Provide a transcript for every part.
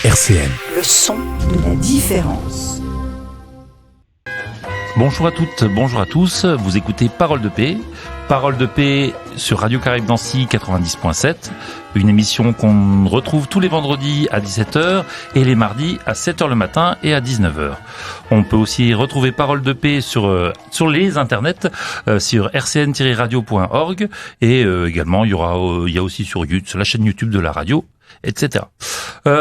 RCN. Le son de la différence. Bonjour à toutes, bonjour à tous, vous écoutez Parole de paix. Parole de paix sur Radio Caraïbe Nancy 90.7, une émission qu'on retrouve tous les vendredis à 17h et les mardis à 7h le matin et à 19h. On peut aussi retrouver Parole de paix sur les internets, sur rcn-radio.org et également il y a aussi sur la chaîne YouTube de la radio, etc.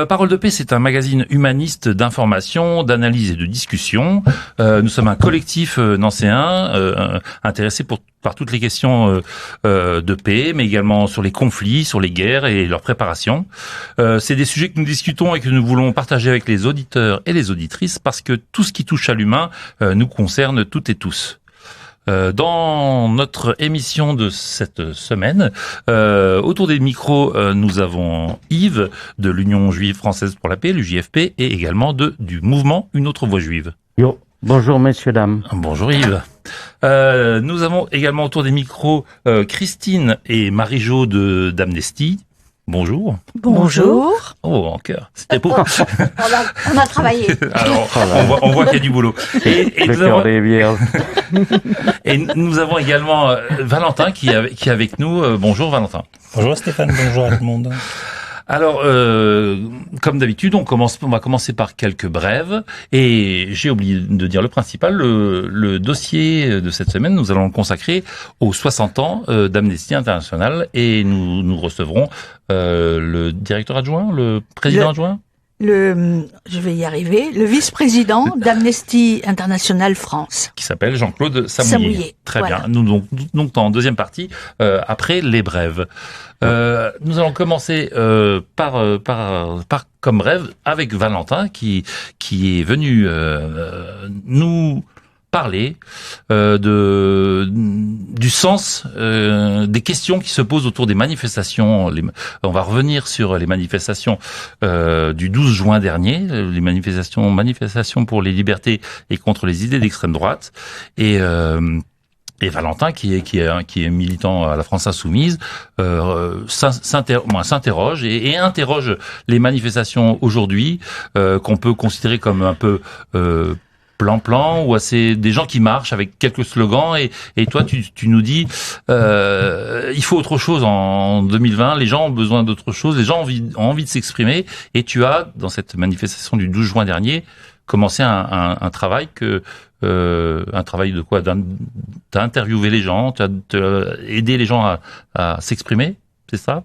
Parole de paix, c'est un magazine humaniste d'information, d'analyse et de discussion. Nous sommes un collectif nancéen intéressé par toutes les questions de paix, mais également sur les conflits, sur les guerres et leur préparation. C'est des sujets que nous discutons et que nous voulons partager avec les auditeurs et les auditrices parce que tout ce qui touche à l'humain nous concerne toutes et tous. Dans notre émission de cette semaine, autour des micros, nous avons Yves de l'Union Juive Française pour la Paix, l'UJFP, et également du mouvement Une Autre Voix Juive. Yo, bonjour messieurs, dames. Bonjour Yves. Nous avons également autour des micros Christine et Marie-Jo d'Amnesty. Bonjour. Bonjour. Oh, en cœur. C'était beau. on a travaillé. Alors, on voit qu'il y a du boulot. Et le cœur des vierges. Et nous avons également Valentin qui est avec nous. Bonjour Valentin. Bonjour Stéphane, bonjour à tout le monde. Alors, comme d'habitude, on va commencer par quelques brèves. Et j'ai oublié de dire le principal, le dossier de cette semaine, nous allons le consacrer aux 60 ans d'Amnesty International. Et nous recevrons le directeur adjoint, le président adjoint. Je vais y arriver, le vice-président d'Amnesty International France. Qui s'appelle Jean-Claude Samouillet. Très voilà. Bien. Nous, donc, en deuxième partie, après les brèves. Nous allons commencer par comme brève avec Valentin qui est venu nous parler du sens des questions qui se posent autour des manifestations. On va revenir sur les manifestations du 12 juin dernier, les manifestations pour les libertés et contre les idées d'extrême droite. Et Valentin, qui est militant à la France Insoumise, s'interroge et interroge les manifestations aujourd'hui qu'on peut considérer comme un peu plan-plan ou assez des gens qui marchent avec quelques slogans et toi tu nous dis il faut autre chose en 2020, les gens ont besoin d'autre chose, les gens ont envie de s'exprimer et tu as dans cette manifestation du 12 juin dernier commencé un travail un travail de quoi? T'as interviewé les gens, t'as aidé les gens à s'exprimer, c'est ça?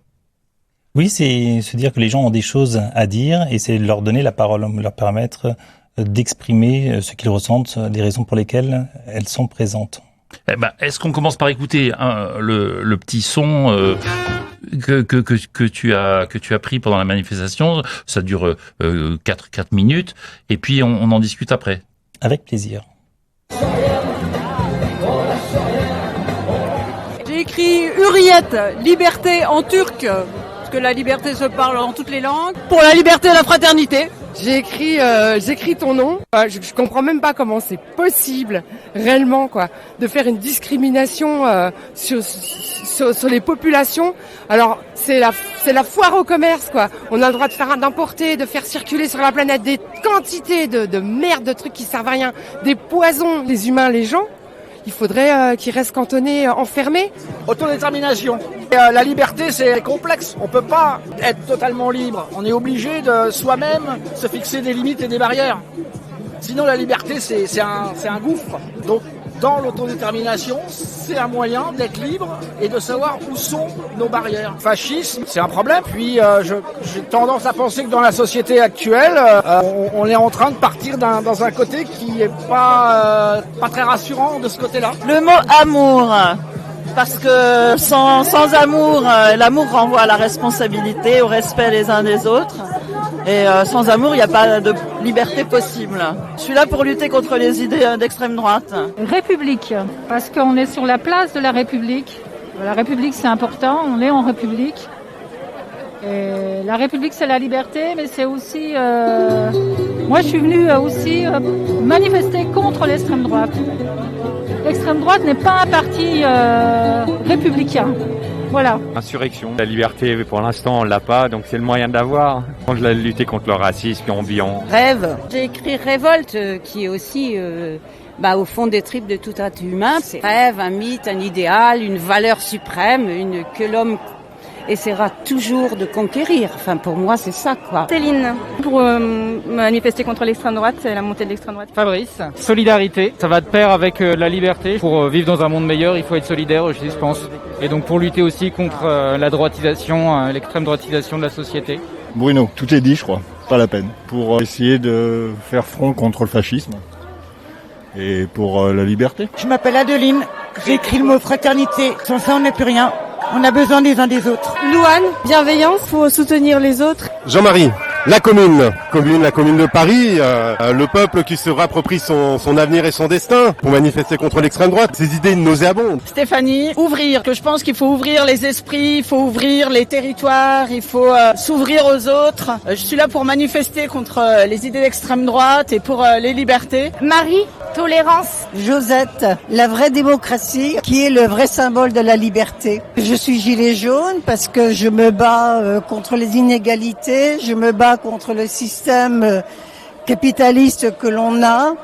Oui, c'est se dire que les gens ont des choses à dire et c'est leur donner la parole, leur permettre d'exprimer ce qu'ils ressentent, des raisons pour lesquelles elles sont présentes. Eh ben, est-ce qu'on commence par écouter le petit son que tu as pris pendant la manifestation? Ça dure 4 minutes et puis on en discute après. Avec plaisir. J'ai écrit Hürriyet, liberté en turc, parce que la liberté se parle en toutes les langues, pour la liberté et la fraternité. J'écris ton nom. Je comprends même pas comment c'est possible réellement de faire une discrimination sur les populations. Alors c'est la foire au commerce On a le droit d'importer, de faire circuler sur la planète des quantités de merde, de trucs qui servent à rien, des poisons, les humains, les gens. Il faudrait qu'ils restent cantonnés, enfermés. Autodétermination. La liberté, c'est complexe. On peut pas être totalement libre. On est obligé de soi-même se fixer des limites et des barrières. Sinon, la liberté, c'est un gouffre. Donc, dans l'autodétermination, c'est un moyen d'être libre et de savoir où sont nos barrières. Le fascisme, c'est un problème. Puis, j'ai tendance à penser que dans la société actuelle, on est en train de partir dans un côté qui est pas très rassurant de ce côté-là. Le mot amour. Parce que sans amour, l'amour renvoie à la responsabilité, au respect les uns des autres. Et sans amour, il n'y a pas de liberté possible. Je suis là pour lutter contre les idées d'extrême droite. République, parce qu'on est sur la place de la République. La République, c'est important, on est en République. Et la République, c'est la liberté, mais c'est aussi... Moi, je suis venue aussi manifester contre l'extrême droite. L'extrême droite n'est pas un parti républicain. Voilà. Insurrection. La liberté, pour l'instant, on l'a pas, donc c'est le moyen de l'avoir. On doit lutter contre le racisme ambiant. Rêve. J'ai écrit Révolte, qui est aussi au fond des tripes de tout être humain. C'est rêve, un mythe, un idéal, une valeur suprême, que l'homme essaiera toujours de conquérir. Enfin, pour moi, c'est ça, quoi. Céline, pour manifester contre l'extrême droite, c'est la montée de l'extrême droite. Fabrice, solidarité, ça va de pair avec la liberté. Pour vivre dans un monde meilleur, il faut être solidaire aussi, je pense. Et donc pour lutter aussi contre la droitisation, l'extrême droitisation de la société. Bruno, tout est dit, je crois. Pas la peine. Pour essayer de faire front contre le fascisme et pour la liberté. Je m'appelle Adeline, j'ai écrit le mot fraternité. Sans ça, on n'a plus rien. On a besoin des uns des autres. Louane, bienveillance, faut soutenir les autres. Jean-Marie, la commune de Paris, le peuple qui se réapproprie son avenir et son destin pour manifester contre l'extrême droite, ces idées nauséabondes. Stéphanie, ouvrir, que je pense qu'il faut ouvrir les esprits, il faut ouvrir les territoires, il faut s'ouvrir aux autres. Je suis là pour manifester contre les idées d'extrême droite et pour les libertés. Marie, tolérance. Josette, la vraie démocratie qui est le vrai symbole de la liberté. Je suis gilet jaune parce que je me bats contre les inégalités, je me bats contre le système capitaliste que l'on a.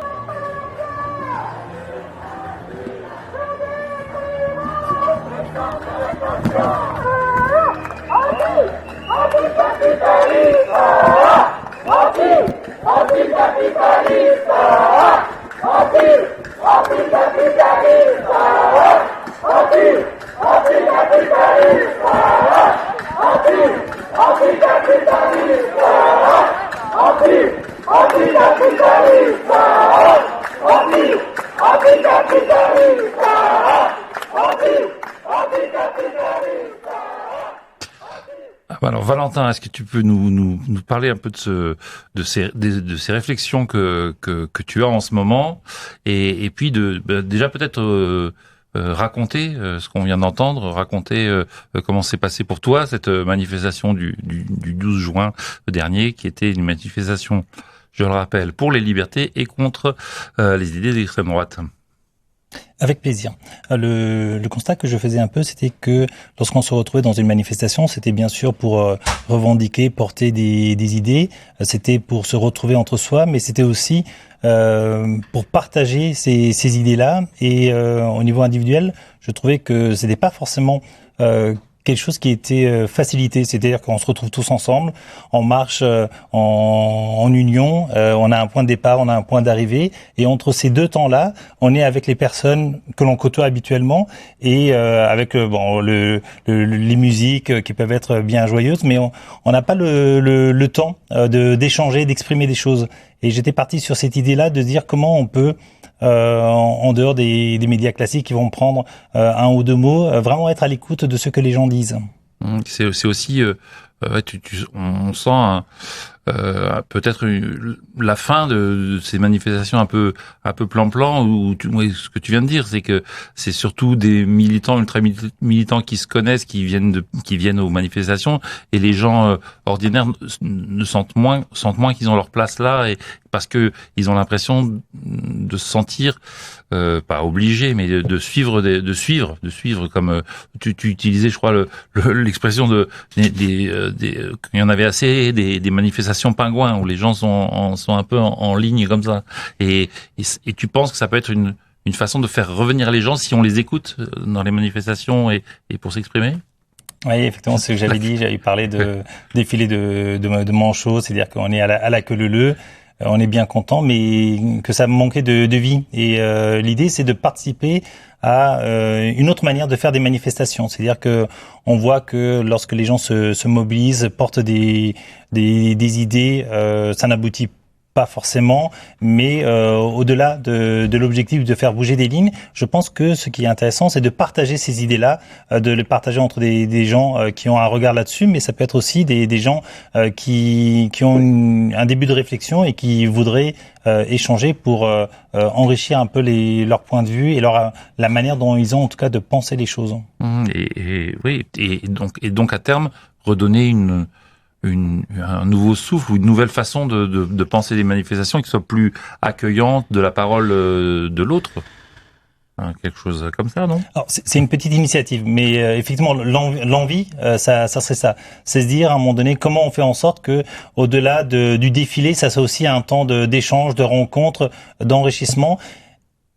Alors Valentin, est-ce que tu peux nous parler un peu de ces réflexions que tu as en ce moment et puis déjà peut-être raconter ce qu'on vient d'entendre, raconter comment s'est passé pour toi cette manifestation du 12 juin dernier, qui était une manifestation, je le rappelle, pour les libertés et contre les idées d'extrême droite. Avec plaisir. Le constat que je faisais un peu, c'était que lorsqu'on se retrouvait dans une manifestation, c'était bien sûr pour revendiquer, porter des idées, c'était pour se retrouver entre soi, mais c'était aussi pour partager ces idées-là. Et au niveau individuel, je trouvais que c'était pas forcément quelque chose qui était facilité, c'est-à-dire qu'on se retrouve tous ensemble, on marche en union, on a un point de départ, on a un point d'arrivée, et entre ces deux temps-là, on est avec les personnes que l'on côtoie habituellement, et avec les musiques qui peuvent être bien joyeuses, mais on n'a pas le temps d'échanger, d'exprimer des choses. Et j'étais parti sur cette idée-là de dire comment on peut en dehors des médias classiques qui vont prendre un ou deux mots, vraiment être à l'écoute de ce que les gens disent. C'est aussi, on sent peut-être la fin de ces manifestations un peu plan-plan, où ce que tu viens de dire, c'est que c'est surtout des militants, ultra-militants qui se connaissent, qui viennent aux manifestations, et les gens ordinaires sentent moins qu'ils ont leur place là, et parce que ils ont l'impression de se sentir pas obligés, mais de suivre comme tu utilisais, je crois, l'expression qu'il y en avait assez des manifestations pingouins où les gens sont un peu en ligne comme ça, et tu penses que ça peut être une façon de faire revenir les gens si on les écoute dans les manifestations et pour s'exprimer? Oui, effectivement, c'est ce que j'avais dit. J'avais parlé de défilé de manchots, c'est-à-dire qu'on est à la queue leu-leu. On est bien content, mais que ça manquait de vie. Et l'idée, c'est de participer à une autre manière de faire des manifestations. C'est-à-dire que on voit que lorsque les gens se mobilisent, portent des idées, ça n'aboutit pas forcément, mais au-delà de l'objectif de faire bouger des lignes, je pense que ce qui est intéressant, c'est de partager ces idées-là, de les partager entre des gens qui ont un regard là-dessus, mais ça peut être aussi des gens qui ont un début de réflexion et qui voudraient échanger pour enrichir un peu leur point de vue et la manière dont ils ont en tout cas de penser les choses. Et donc à terme redonner un nouveau souffle ou une nouvelle façon de penser les manifestations qui soit plus accueillante de la parole de l'autre. quelque chose comme ça, non? Alors, c'est une petite initiative, mais effectivement, l'envie, ça serait ça. C'est se dire, à un moment donné, comment on fait en sorte que, au-delà du défilé, ça soit aussi un temps d'échange, de rencontre, d'enrichissement,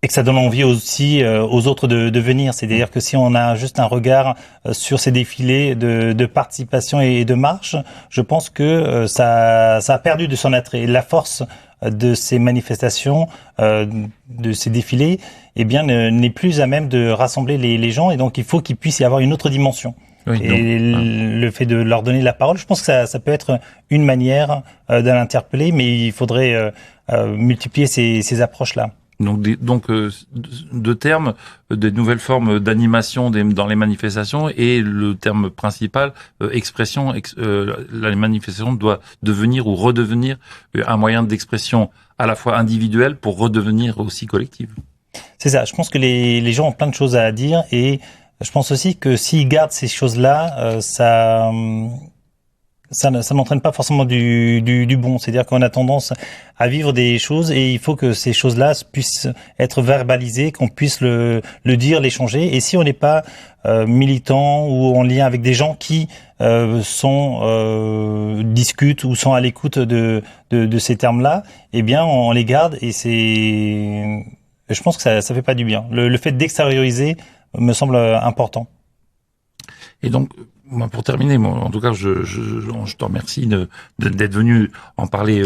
et que ça donne envie aussi aux autres de venir. C'est-à-dire que si on a juste un regard sur ces défilés de participation et de marche, je pense que ça a perdu de son attrait. La force de ces manifestations, de ces défilés, eh bien, n'est plus à même de rassembler les gens, et donc il faut qu'il puisse y avoir une autre dimension. Oui, le fait de leur donner la parole, je pense que ça peut être une manière de l'interpeller, mais il faudrait multiplier ces approches-là. Donc, deux termes, des nouvelles formes d'animation dans les manifestations, et le terme principal, expression. La manifestation doit devenir ou redevenir un moyen d'expression à la fois individuelle pour redevenir aussi collective. C'est ça. Je pense que les gens ont plein de choses à dire, et je pense aussi que s'ils gardent ces choses-là, ça n'entraîne pas forcément du bon. C'est-à-dire qu'on a tendance à vivre des choses, et il faut que ces choses-là puissent être verbalisées, qu'on puisse le dire, l'échanger. Et si on n'est pas militant ou en lien avec des gens qui discutent ou sont à l'écoute de ces termes-là, eh bien on les garde, et je pense que ça fait pas du bien. Le fait d'extérioriser me semble important. Et donc, pour terminer, en tout cas, je te remercie d'être venu en parler,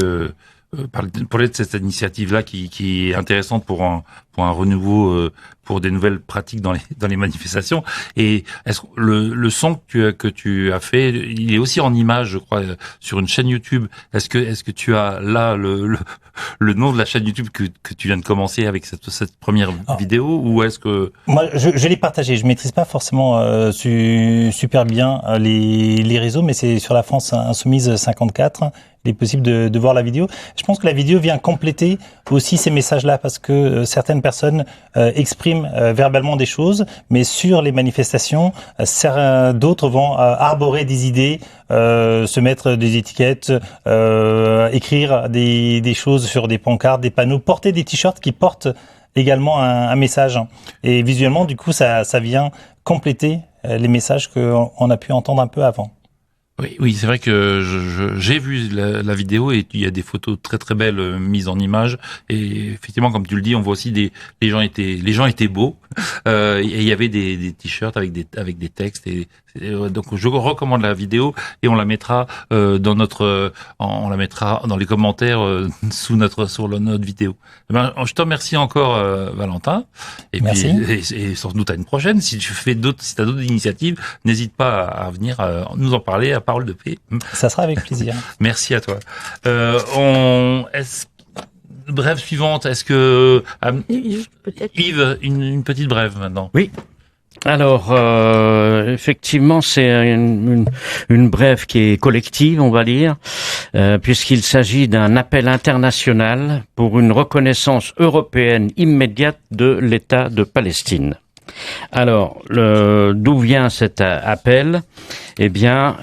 parler de cette initiative-là qui est intéressante pour un renouveau, pour des nouvelles pratiques dans les manifestations. Et est-ce que le son que tu as fait, il est aussi en image, je crois, sur une chaîne YouTube. Est-ce que tu as là le nom de la chaîne YouTube que tu viens de commencer avec cette première vidéo, ou est-ce que... Moi, je l'ai partagé. Je maîtrise pas forcément super bien les réseaux, mais c'est sur la France Insoumise 54. Il est possible de voir la vidéo. Je pense que la vidéo vient compléter aussi ces messages-là, parce que certaines personnes expriment verbalement des choses, mais sur les manifestations, d'autres vont arborer des idées, se mettre des étiquettes, écrire des choses sur des pancartes, des panneaux, porter des t-shirts qui portent également un message. Et visuellement, du coup, ça vient compléter les messages qu'on a pu entendre un peu avant. Oui, c'est vrai que j'ai vu la vidéo, et il y a des photos très très belles mises en image, et effectivement, comme tu le dis, on voit aussi les gens étaient beaux, et il y avait des t-shirts avec des textes, et donc je recommande la vidéo, et on la mettra on la mettra dans les commentaires sur notre vidéo. Je te remercie encore, Valentin, et merci. Puis et sans doute à une prochaine. Si t'as d'autres initiatives, n'hésite pas à venir nous en parler à Parole de Paix. Ça sera avec plaisir. Merci à toi. Brève suivante. Est-ce que Yves, une petite brève maintenant? Oui. Alors, effectivement, c'est une brève qui est collective, on va dire, puisqu'il s'agit d'un appel international pour une reconnaissance européenne immédiate de l'État de Palestine. Alors, d'où vient cet appel? Eh bien,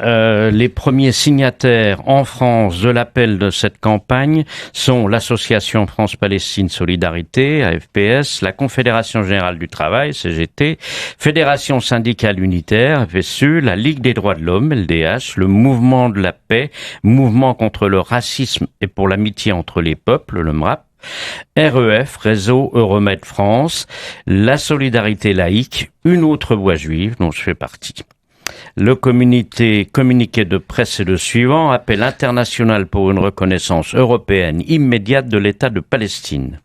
les premiers signataires en France de l'appel de cette campagne sont l'Association France-Palestine Solidarité, AFPS, la Confédération Générale du Travail, CGT, Fédération Syndicale Unitaire, FSU, la Ligue des Droits de l'Homme, LDH, le Mouvement de la Paix, Mouvement contre le racisme et pour l'amitié entre les peuples, le MRAP, REF, Réseau Euromède France, la Solidarité laïque, une autre voix juive dont je fais partie. Le communiqué de presse est le suivant: appel international pour une reconnaissance européenne immédiate de l'État de Palestine.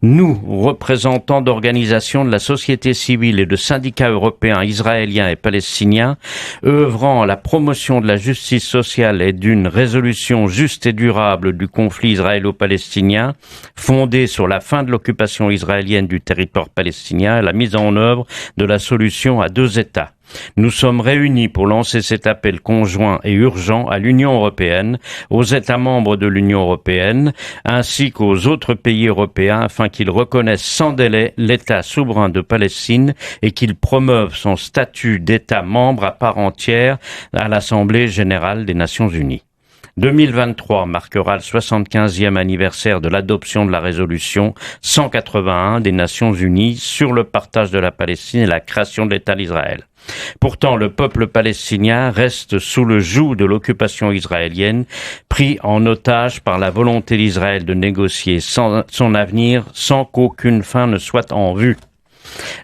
Nous, représentants d'organisations de la société civile et de syndicats européens, israéliens et palestiniens, œuvrant à la promotion de la justice sociale et d'une résolution juste et durable du conflit israélo-palestinien, fondée sur la fin de l'occupation israélienne du territoire palestinien et la mise en œuvre de la solution à deux États. Nous sommes réunis pour lancer cet appel conjoint et urgent à l'Union européenne, aux États membres de l'Union européenne, ainsi qu'aux autres pays européens afin qu'ils reconnaissent sans délai l'État souverain de Palestine et qu'ils promeuvent son statut d'État membre à part entière à l'Assemblée générale des Nations unies. 2023 marquera le 75e anniversaire de l'adoption de la résolution 181 des Nations Unies sur le partage de la Palestine et la création de l'État d'Israël. Pourtant, le peuple palestinien reste sous le joug de l'occupation israélienne, pris en otage par la volonté d'Israël de négocier son avenir sans qu'aucune fin ne soit en vue.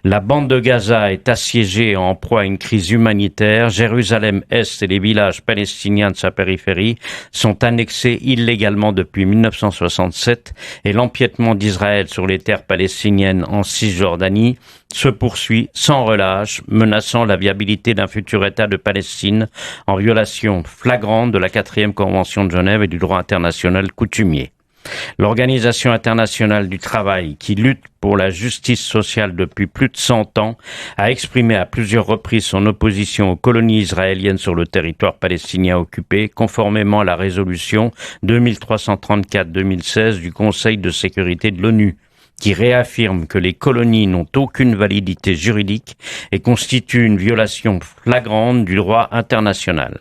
La bande de Gaza est assiégée en proie à une crise humanitaire. Jérusalem-Est et les villages palestiniens de sa périphérie sont annexés illégalement depuis 1967 et l'empiètement d'Israël sur les terres palestiniennes en Cisjordanie se poursuit sans relâche, menaçant la viabilité d'un futur État de Palestine en violation flagrante de la 4e Convention de Genève et du droit international coutumier. L'Organisation internationale du travail, qui lutte pour la justice sociale depuis plus de 100 ans, a exprimé à plusieurs reprises son opposition aux colonies israéliennes sur le territoire palestinien occupé, conformément à la résolution 2334-2016 du Conseil de sécurité de l'ONU, qui réaffirme que les colonies n'ont aucune validité juridique et constituent une violation flagrante du droit international.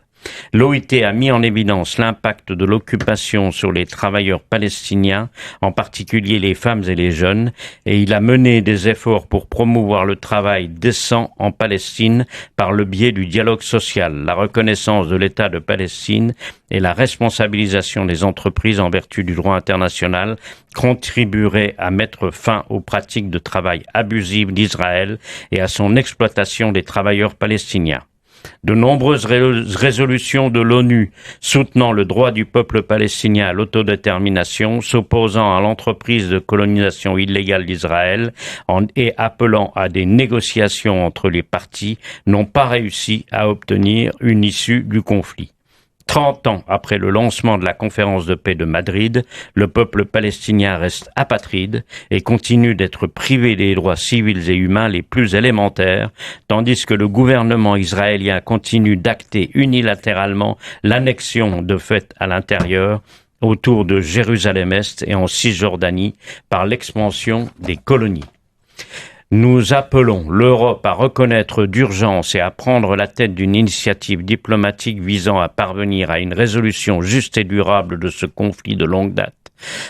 L'OIT a mis en évidence l'impact de l'occupation sur les travailleurs palestiniens, en particulier les femmes et les jeunes, et il a mené des efforts pour promouvoir le travail décent en Palestine par le biais du dialogue social, la reconnaissance de l'État de Palestine et la responsabilisation des entreprises en vertu du droit international contribueraient à mettre fin aux pratiques de travail abusives d'Israël et à son exploitation des travailleurs palestiniens. De nombreuses résolutions de l'ONU soutenant le droit du peuple palestinien à l'autodétermination, s'opposant à l'entreprise de colonisation illégale d'Israël et appelant à des négociations entre les parties n'ont pas réussi à obtenir une issue du conflit. 30 ans après le lancement de la conférence de paix de Madrid, le peuple palestinien reste apatride et continue d'être privé des droits civils et humains les plus élémentaires, tandis que le gouvernement israélien continue d'acter unilatéralement l'annexion de fait à l'intérieur autour de Jérusalem-Est et en Cisjordanie par l'expansion des colonies. Nous appelons l'Europe à reconnaître d'urgence et à prendre la tête d'une initiative diplomatique visant à parvenir à une résolution juste et durable de ce conflit de longue date,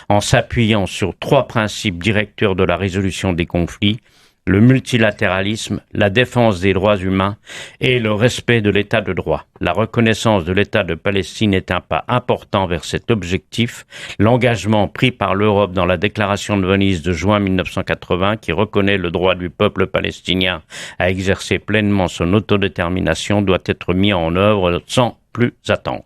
en s'appuyant sur 3 principes directeurs de la résolution des conflits: le multilatéralisme, la défense des droits humains et le respect de l'état de droit. La reconnaissance de l'État de Palestine est un pas important vers cet objectif. L'engagement pris par l'Europe dans la déclaration de Venise de juin 1980, qui reconnaît le droit du peuple palestinien à exercer pleinement son autodétermination, doit être mis en œuvre sans plus attendre.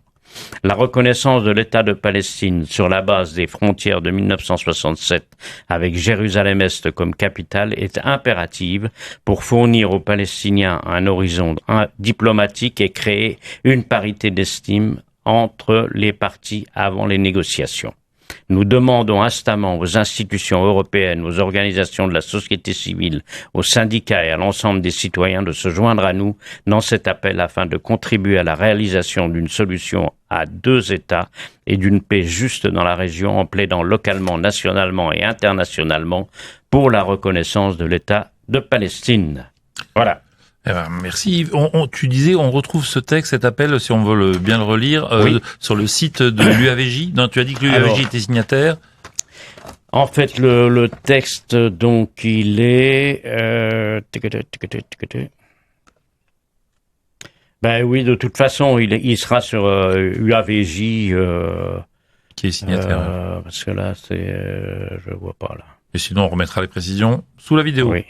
La reconnaissance de l'État de Palestine sur la base des frontières de 1967 avec Jérusalem-Est comme capitale est impérative pour fournir aux Palestiniens un horizon diplomatique et créer une parité d'estime entre les parties avant les négociations. Nous demandons instamment aux institutions européennes, aux organisations de la société civile, aux syndicats et à l'ensemble des citoyens de se joindre à nous dans cet appel afin de contribuer à la réalisation d'une solution à 2 États et d'une paix juste dans la région en plaidant localement, nationalement et internationalement pour la reconnaissance de l'État de Palestine. Voilà. Eh ben, merci. Tu disais, on retrouve ce texte, cet appel, si on veut bien le relire, oui, sur le site de l'UAVJ. Non, tu as dit que l'UAVJ était signataire. En fait, le texte, donc, il est... Ben oui, de toute façon, il sera sur UAVJ. Qui est signataire. Parce que là, je vois pas, là. Et sinon, on remettra les précisions sous la vidéo. Oui.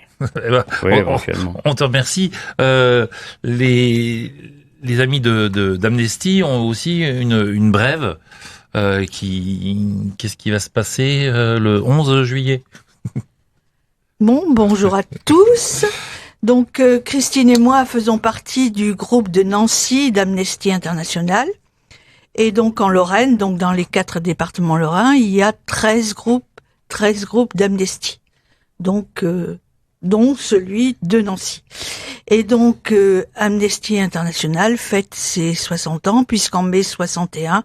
Oui, éventuellement. On te remercie. Les amis d'Amnesty ont aussi une brève qu'est-ce qui va se passer le 11 juillet? Bonjour à tous. Donc, Christine et moi faisons partie du groupe de Nancy d'Amnesty International. Et donc, en Lorraine, donc dans les 4 départements lorrains, il y a 13 groupes d'Amnesty. Donc, dont celui de Nancy. Et donc, Amnesty International fête ses 60 ans, puisqu'en mai 61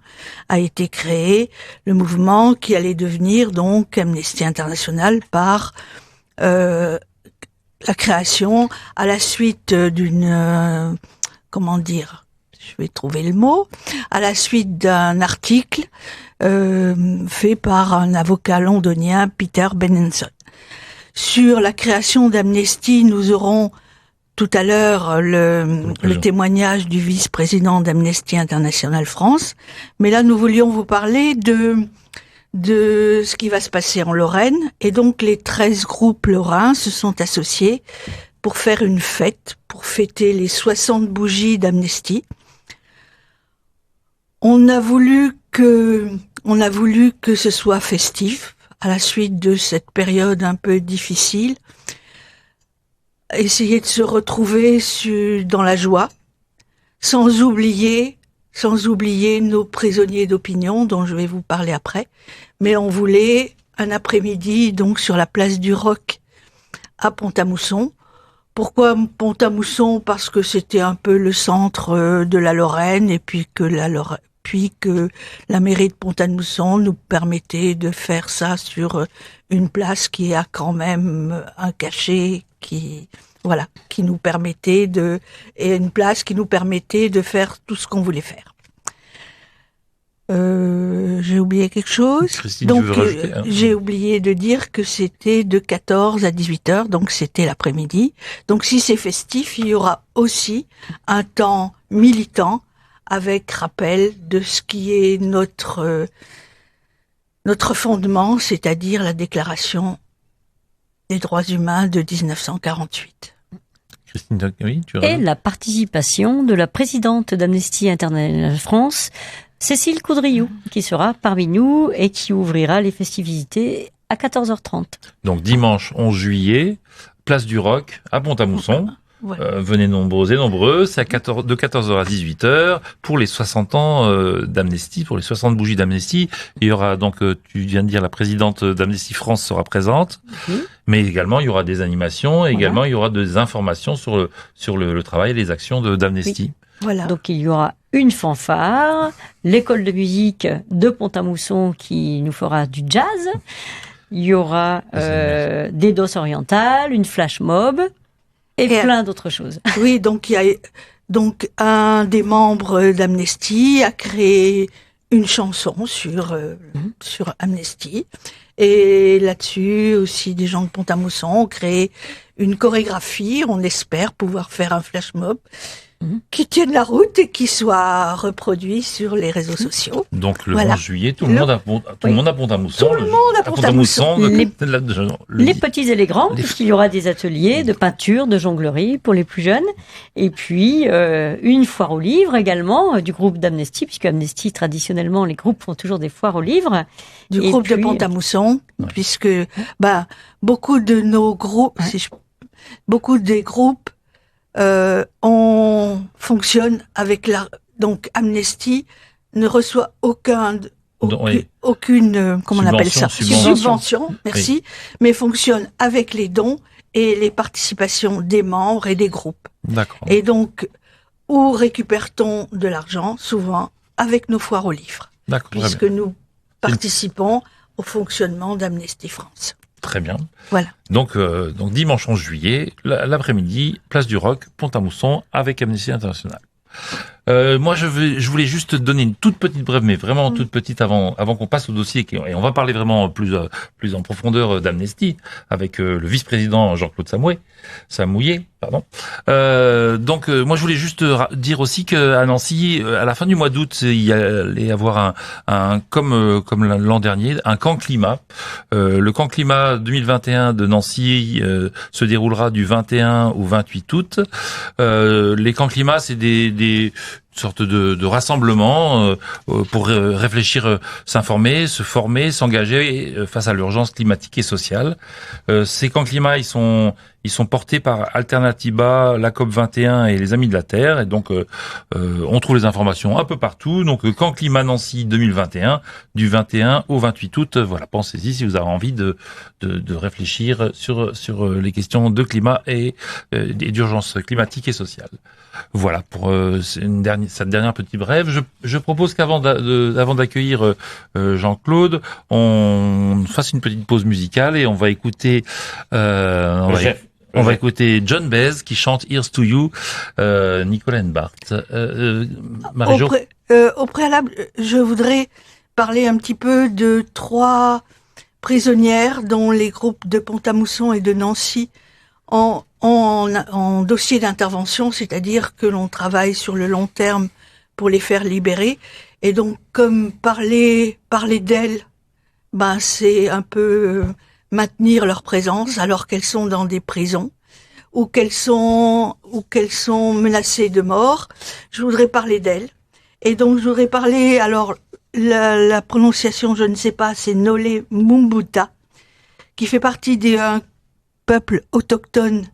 a été créé le mouvement qui allait devenir donc Amnesty International par la création à la suite d'une je vais trouver le mot, à la suite d'un article fait par un avocat londonien, Peter Benenson. Sur la création d'Amnesty, nous aurons tout à l'heure le témoignage du vice-président d'Amnesty International France, mais là nous voulions vous parler de ce qui va se passer en Lorraine, et donc les 13 groupes lorrains se sont associés pour faire une fête, pour fêter les 60 bougies d'Amnesty. On a voulu que ce soit festif, à la suite de cette période un peu difficile. Essayer de se retrouver dans la joie, sans oublier nos prisonniers d'opinion, dont je vais vous parler après. Mais on voulait un après-midi, donc, sur la place du Roc, à Pont-à-Mousson. Pourquoi Pont-à-Mousson? Parce que c'était un peu le centre de la Lorraine, et puis que la mairie de Pont-à-Mousson nous permettait de faire ça sur une place qui a quand même un cachet qui nous permettait une place qui nous permettait de faire tout ce qu'on voulait faire. J'ai oublié quelque chose. Christine, donc, tu veux rajouter, hein? J'ai oublié de dire que c'était de 14 à 18h, donc c'était l'après-midi. Donc si c'est festif, il y aura aussi un temps militant avec rappel de ce qui est notre fondement, c'est-à-dire la Déclaration des droits humains de 1948. Christine, oui, tu Et la participation de la présidente d'Amnesty International France, Cécile Coudriou, qui sera parmi nous et qui ouvrira les festivités à 14h30. Donc dimanche 11 juillet, place du Roc à Pont-à-Mousson. Ouais. Venez nombreux et nombreux, c'est de 14h à 18h pour les 60 ans d'Amnesty, pour les 60 bougies d'Amnesty. Il y aura donc, tu viens de dire, la présidente d'Amnesty France sera présente, mais également il y aura des animations, et également il y aura des informations sur le travail et les actions d'Amnesty. Oui. Voilà. Donc il y aura une fanfare, l'école de musique de Pont-à-Mousson qui nous fera du jazz, il y aura des doses orientales, une flash mob, et plein d'autres choses. Oui, donc un des membres d'Amnesty a créé une chanson sur Amnesty, et là-dessus aussi des gens de Pont-à-Mousson ont créé une chorégraphie. On espère pouvoir faire un flash mob qui tienne la route et qui soit reproduit sur les réseaux sociaux. Donc le 11 juillet, tout le monde à Pont-à-Mousson. Tout le monde à Pont-à-Mousson. Les petits et les grands, puisqu'il y aura des ateliers de peinture, de jonglerie pour les plus jeunes. Et puis une foire aux livres également du groupe d'Amnesty, puisque Amnesty, traditionnellement, les groupes font toujours des foires aux livres. Du groupe de Pont-à-Mousson, puisque beaucoup de nos groupes, beaucoup des groupes on fonctionne avec donc Amnesty ne reçoit aucune comment on appelle ça, subvention, merci, mais fonctionne avec les dons et les participations des membres et des groupes. D'accord. Et donc où récupère-t-on de l'argent? Souvent avec nos foires aux livres, puisque nous participons au fonctionnement d'Amnesty France. Très bien. Voilà. Donc dimanche 11 juillet, l'après-midi, place du Roc, Pont-à-Mousson, avec Amnesty International. Moi, je voulais juste te donner une toute petite brève, mais vraiment toute petite avant qu'on passe au dossier, et on va parler vraiment plus en profondeur d'Amnesty avec le vice-président Jean-Claude Samouillet, pardon. Donc moi, je voulais juste dire aussi qu'à Nancy, à la fin du mois d'août, il y allait avoir comme l'an dernier, un camp climat. Le camp climat 2021 de Nancy se déroulera du 21 au 28 août. Les camps climat, c'est des sorte de rassemblement pour réfléchir, s'informer, se former, s'engager face à l'urgence climatique et sociale. Ces camps climat, ils sont portés par Alternativa, la COP21 et les Amis de la Terre, et donc on trouve les informations un peu partout. Donc camp climat Nancy 2021 du 21 au 28 août. Voilà, pensez-y si vous avez envie de réfléchir sur les questions de climat et d'urgence climatique et sociale. Voilà pour cette dernière petite brève. Je propose qu'avant d'accueillir Jean-Claude, on fasse une petite pause musicale et on va écouter On va écouter John Baez qui chante Here's to You, Nicolas Barthes. Marie-Jo. Au préalable, je voudrais parler un petit peu de 3 prisonnières dont les groupes de Pont-à-Mousson et de Nancy ont en dossier d'intervention, c'est-à-dire que l'on travaille sur le long terme pour les faire libérer. Et donc, comme parler d'elles, c'est un peu maintenir leur présence alors qu'elles sont dans des prisons ou qu'elles sont menacées de mort. Je voudrais parler d'elles. Et donc, je voudrais parler, alors, la prononciation, je ne sais pas, c'est Nolé Mumbuta, qui fait partie d'un peuple autochtone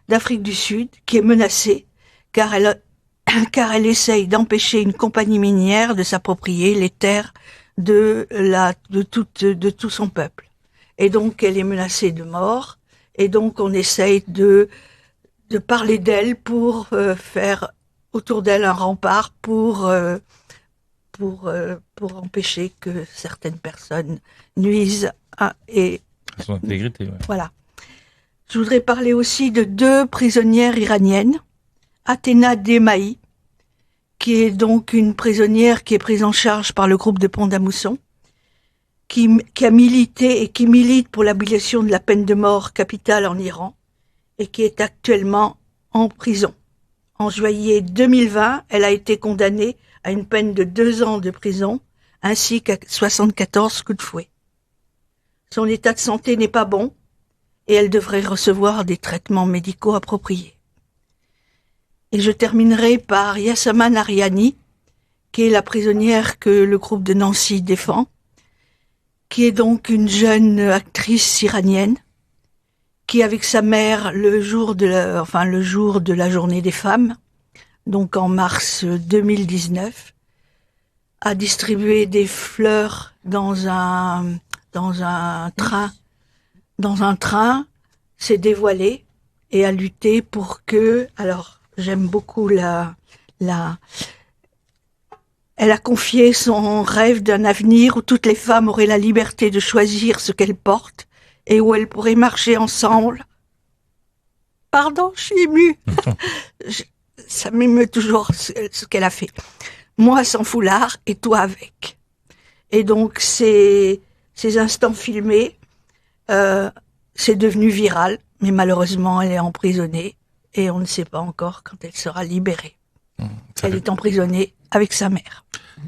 d'Afrique du Sud, qui est menacé, car elle essaye d'empêcher une compagnie minière de s'approprier les terres de tout son peuple. Et donc, elle est menacée de mort, et donc on essaye de parler d'elle pour faire autour d'elle un rempart pour empêcher que certaines personnes nuisent à son intégrité. Ouais. Voilà. Je voudrais parler aussi de 2 prisonnières iraniennes, Athéna Demaï, qui est donc une prisonnière qui est prise en charge par le groupe de Pont-à-Mousson, qui a milité et qui milite pour l'abolition de la peine de mort capitale en Iran et qui est actuellement en prison. En juillet 2020, elle a été condamnée à une peine de 2 ans de prison ainsi qu'à 74 coups de fouet. Son état de santé n'est pas bon et elle devrait recevoir des traitements médicaux appropriés. Et je terminerai par Yassama Nariani, qui est la prisonnière que le groupe de Nancy défend, qui est donc une jeune actrice iranienne, qui avec sa mère, le jour de la journée des femmes, donc en mars 2019, a distribué des fleurs dans un train, s'est dévoilée et a lutté pour que, alors j'aime beaucoup elle a confié son rêve d'un avenir où toutes les femmes auraient la liberté de choisir ce qu'elles portent et où elles pourraient marcher ensemble. Pardon, je suis émue. Ça m'émeut toujours ce qu'elle a fait. Moi sans foulard et toi avec. Et donc ces instants filmés, c'est devenu viral, mais malheureusement elle est emprisonnée et on ne sait pas encore quand elle sera libérée. Elle est emprisonnée avec sa mère.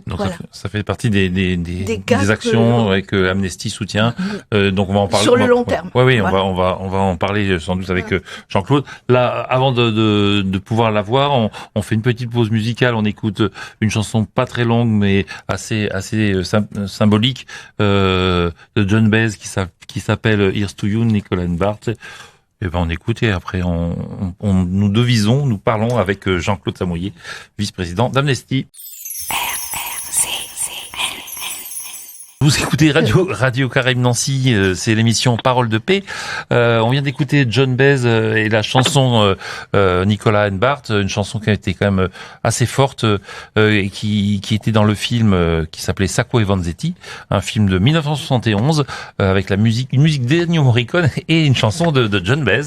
Donc voilà. ça fait partie des actions que Amnesty soutient. Donc on va en parler sur le long terme. Oui, voilà. on va en parler sans doute avec Jean-Claude. Là, avant de pouvoir la voir, on fait une petite pause musicale. On écoute une chanson pas très longue mais assez symbolique de John Baez qui s'appelle Here's to You, Nicolas Barthes. Et on écoute et après nous parlons avec Jean-Claude Samouillet, vice-président d'Amnesty. Vous écoutez Radio Caraïbes Nancy, c'est l'émission Parole de paix. On vient d'écouter John Baez et la chanson Nicolas Barthes, une chanson qui a été quand même assez forte et qui était dans le film qui s'appelait Sacco e Vanzetti, un film de 1971 avec une musique d'Ennio Morricone et une chanson de John Baez.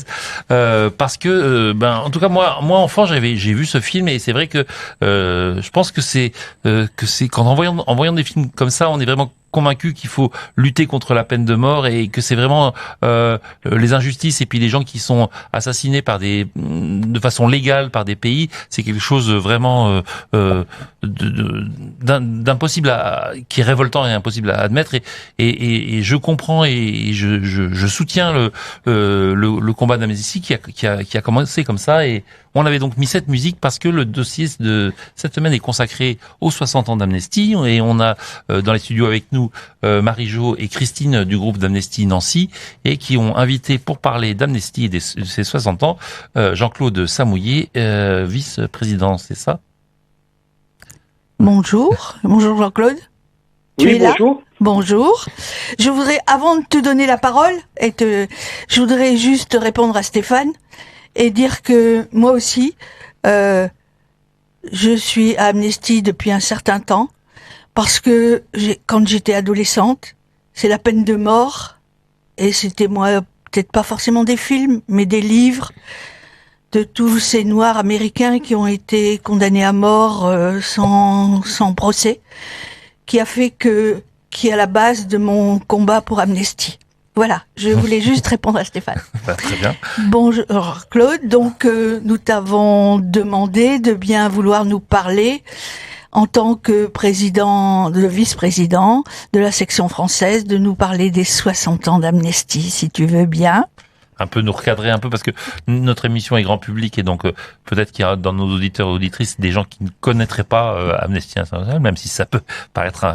Parce que en tout cas moi enfant j'ai vu ce film et c'est vrai que je pense que c'est quand en voyant des films comme ça, on est vraiment convaincu qu'il faut lutter contre la peine de mort et que c'est vraiment les injustices et puis les gens qui sont assassinés de façon légale par des pays, c'est quelque chose vraiment d'impossible qui est révoltant et impossible à admettre et je comprends et je soutiens le combat d'Amnesty qui a commencé comme ça et on avait donc mis cette musique parce que le dossier de cette semaine est consacré aux 60 ans d'Amnesty et on a dans les studios avec nous Marie-Jo et Christine du groupe d'Amnesty Nancy et qui ont invité pour parler d'Amnesty et de ses 60 ans Jean-Claude Samouillet, vice-président, c'est ça? Bonjour Jean-Claude. Tu es là? Bonjour. Bonjour. Je voudrais, avant de te donner la parole, je voudrais juste répondre à Stéphane et dire que moi aussi, je suis à Amnesty depuis un certain temps parce que quand j'étais adolescente, c'est la peine de mort et c'était moi peut-être pas forcément des films, mais des livres de tous ces Noirs américains qui ont été condamnés à mort sans procès, qui est à la base de mon combat pour Amnesty. Voilà, je voulais juste répondre à Stéphane. Très bien. Bonjour Claude, donc nous t'avons demandé de bien vouloir nous parler en tant que vice-président de la section française, de nous parler des 60 ans d'Amnesty, si tu veux bien. Un peu nous recadrer un peu, parce que notre émission est grand public, et donc peut-être qu'il y a dans nos auditeurs et auditrices des gens qui ne connaîtraient pas Amnesty International, même si ça peut paraître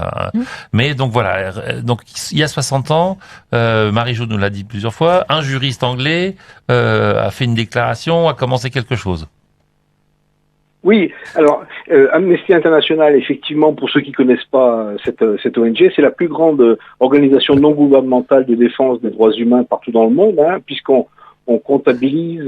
mais donc voilà, donc il y a 60 ans, Marie-Jo nous l'a dit plusieurs fois, un juriste anglais a fait une déclaration, a commencé quelque chose. Oui, alors Amnesty International, effectivement, pour ceux qui connaissent pas cette ONG, c'est la plus grande organisation non gouvernementale de défense des droits humains partout dans le monde, puisqu'on comptabilise